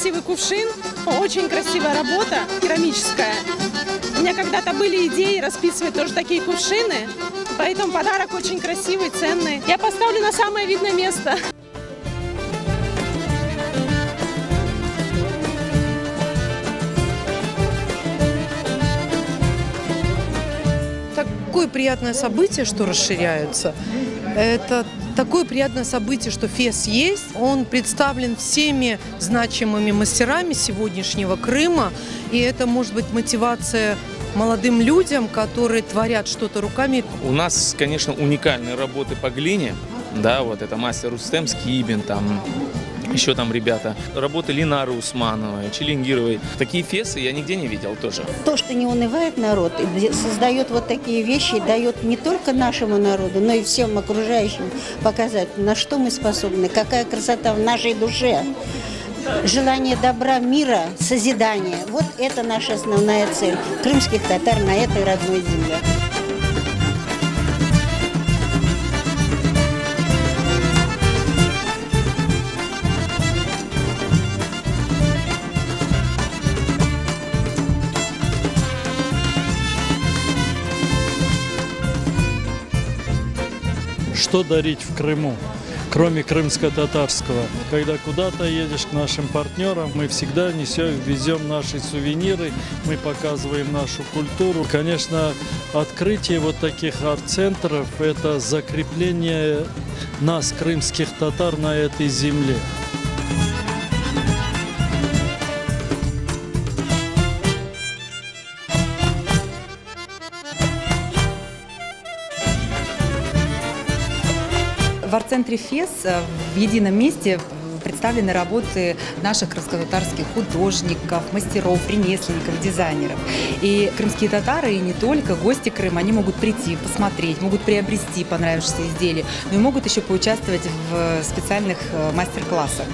красивый кувшин, очень красивая работа керамическая. У меня когда-то были идеи расписывать тоже такие кувшины, поэтому подарок очень красивый, ценный. Я поставлю на самое видное место. Такое приятное событие, что расширяются. Это такое приятное событие, что фес есть. Он представлен всеми значимыми мастерами сегодняшнего Крыма. И это может быть мотивация молодым людям, которые творят что-то руками. У нас, конечно, уникальные работы по глине. Да, вот это мастер Рустем Скибин, там еще там ребята. Работы Линары Усмановой, Челингировой. Такие фесы я нигде не видел тоже. То, что не унывает народ, создает вот такие вещи, дает не только нашему народу, но и всем окружающим показать, на что мы способны, какая красота в нашей душе. Желание добра, мира, созидания. Вот это наша основная цель крымских татар на этой родной земле. Что дарить в Крыму, кроме крымско-татарского? Когда куда-то едешь к нашим партнерам, мы всегда везем наши сувениры, мы показываем нашу культуру. Конечно, открытие вот таких арт-центров – это закрепление нас, крымских татар, на этой земле. В арт-центре ФЕС в едином месте представлены работы наших крымско-татарских художников, мастеров, ремесленников, дизайнеров. И крымские татары, и не только, гости Крыма, они могут прийти, посмотреть, могут приобрести понравившиеся изделия, но и могут еще поучаствовать в специальных мастер-классах.